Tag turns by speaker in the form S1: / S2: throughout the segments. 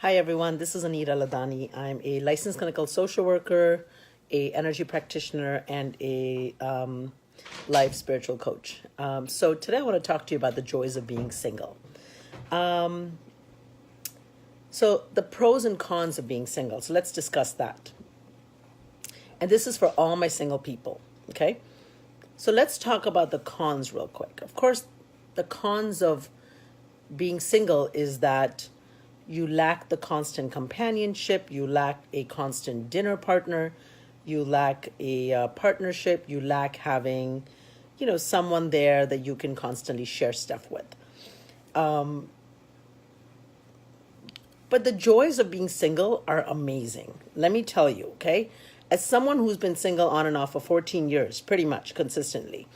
S1: Hi everyone, this is Anita Ladani. I'm a licensed clinical social worker, a energy practitioner, and a life spiritual coach. So today I want to talk to you about the joys of being single. So the pros and cons of being single. So let's discuss that. And this is for all my single people, okay? So let's talk about the cons real quick. Of course, the cons of being single is that you lack the constant companionship, you lack a constant dinner partner, you lack a partnership, you lack having, someone there that you can constantly share stuff with. But the joys of being single are amazing. Let me tell you, okay? As someone who's been single on and off for 14 years, pretty much consistently,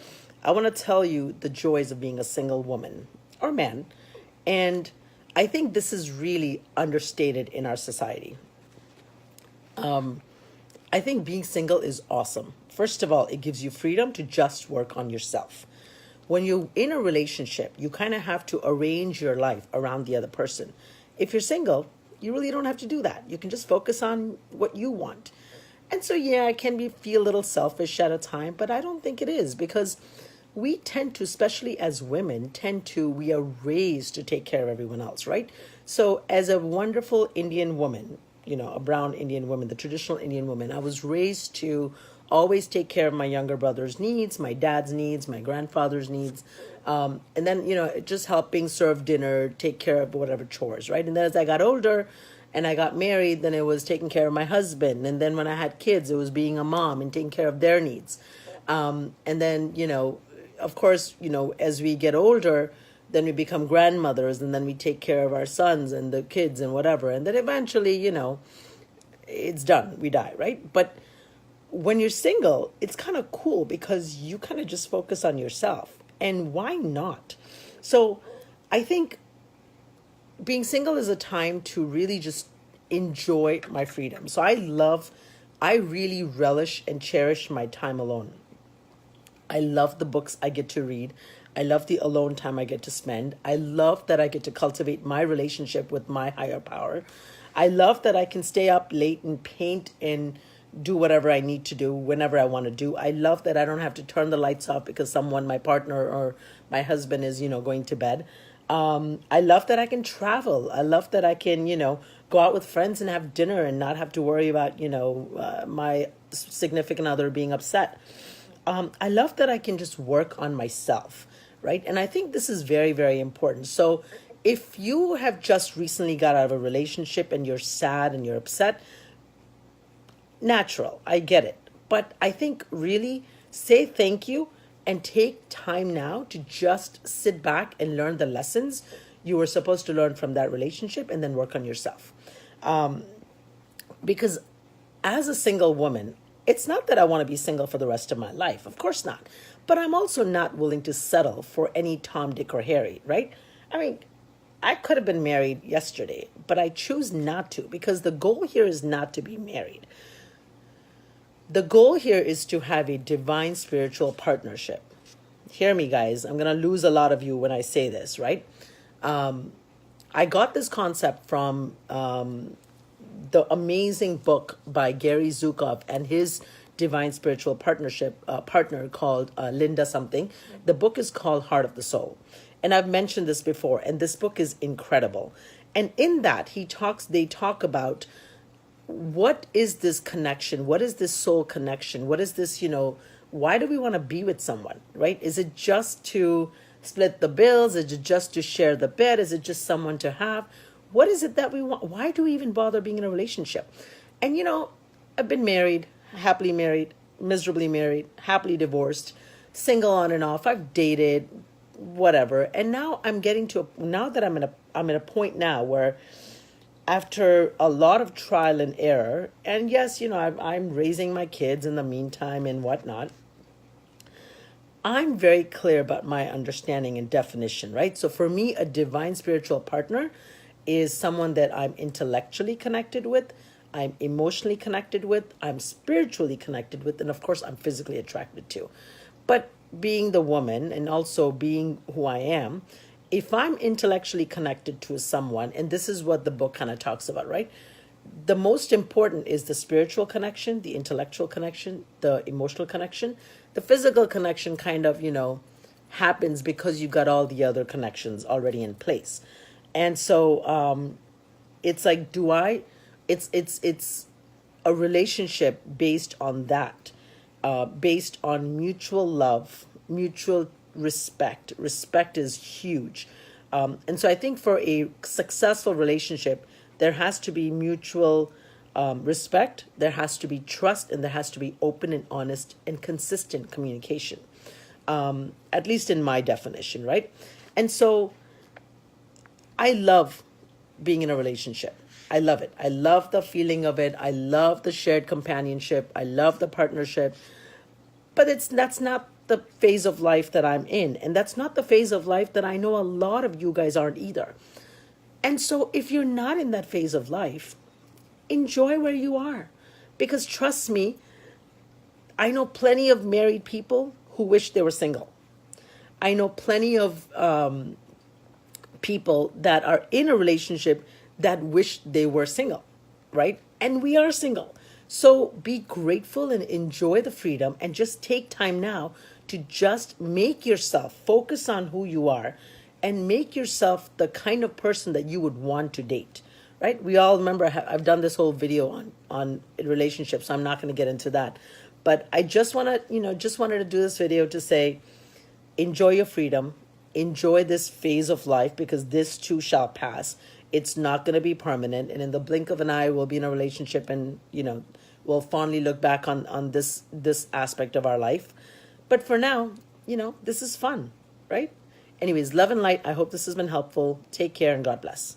S1: I want to tell you the joys of being a single woman or man. And I think this is really understated in our society. I think being single is awesome. First of all, it gives you freedom to just work on yourself. When you're in a relationship, you kind of have to arrange your life around the other person. If you're single, you really don't have to do that. You can just focus on what you want. And so, yeah, it can feel a little selfish at a time, but I don't think it is because we tend to, especially as women, we are raised to take care of everyone else, right? So as a wonderful Indian woman, a brown Indian woman, the traditional Indian woman, I was raised to always take care of my younger brother's needs, my dad's needs, my grandfather's needs. And then, just helping serve dinner, take care of whatever chores, right? And then as I got older and I got married, then it was taking care of my husband. And then when I had kids, it was being a mom and taking care of their needs. And then, of course, as we get older, then we become grandmothers and then we take care of our sons and the kids and whatever. And then eventually, it's done. We die, right? But when you're single, it's kind of cool because you kind of just focus on yourself. And why not? So I think being single is a time to really just enjoy my freedom. So I really relish and cherish my time alone. I love the books I get to read. I love the alone time I get to spend. I love that I get to cultivate my relationship with my higher power. I love that I can stay up late and paint and do whatever I need to do whenever I want to do. I love that I don't have to turn the lights off because my partner or my husband is, going to bed. I love that I can travel. I love that I can, go out with friends and have dinner and not have to worry about, my significant other being upset. I love that I can just work on myself, right? And I think this is very, very important. So if you have just recently got out of a relationship and you're sad and you're upset, natural, I get it. But I think really say thank you and take time now to just sit back and learn the lessons you were supposed to learn from that relationship and then work on yourself. Because as a single woman, it's not that I want to be single for the rest of my life. Of course not. But I'm also not willing to settle for any Tom, Dick, or Harry, right? I mean, I could have been married yesterday, but I choose not to because the goal here is not to be married. The goal here is to have a divine spiritual partnership. Hear me, guys. I'm going to lose a lot of you when I say this, right? I got this concept from the amazing book by Gary Zukov and his divine spiritual partner called Linda something. The book is called Heart of the Soul. And I've mentioned this before, and this book is incredible. And in that, they talk about what is this connection? What is this soul connection? What is this, why do we want to be with someone, right? Is it just to split the bills? Is it just to share the bed? Is it just someone to have? What is it that we want? Why do we even bother being in a relationship? And, I've been married, happily married, miserably married, happily divorced, single on and off. I've dated, whatever. And now now that I'm at a point now where after a lot of trial and error, and yes, I'm raising my kids in the meantime and whatnot, I'm very clear about my understanding and definition, right? So for me, a divine spiritual partner is someone that I'm intellectually connected with, I'm emotionally connected with, I'm spiritually connected with, and of course, I'm physically attracted to. But being the woman and also being who I am, if I'm intellectually connected to someone, and this is what the book kind of talks about, right? The most important is the spiritual connection, the intellectual connection, the emotional connection. The physical connection kind of, happens because you got all the other connections already in place. And so it's like, it's a relationship based on that, based on mutual love, mutual respect. Respect is huge. And so I think for a successful relationship, there has to be mutual respect, there has to be trust, and there has to be open and honest and consistent communication, at least in my definition, right? And so I love being in a relationship. I love it. I love the feeling of it. I love the shared companionship. I love the partnership. But that's not the phase of life that I'm in. And that's not the phase of life that I know a lot of you guys aren't either. And so if you're not in that phase of life, enjoy where you are. Because trust me, I know plenty of married people who wish they were single. I know plenty of people that are in a relationship that wish they were single, right? And we are single. So be grateful and enjoy the freedom, and just take time now to just make yourself focus on who you are and make yourself the kind of person that you would want to date, right? We all remember, I've done this whole video on relationships, so I'm not going to get into that. But I just want to, just wanted to do this video to say, enjoy your freedom, enjoy this phase of life, because this too shall pass. It's not going to be permanent. And in the blink of an eye, we'll be in a relationship and, we'll fondly look back on this aspect of our life. But for now, this is fun, right? Anyways, love and light. I hope this has been helpful. Take care and God bless.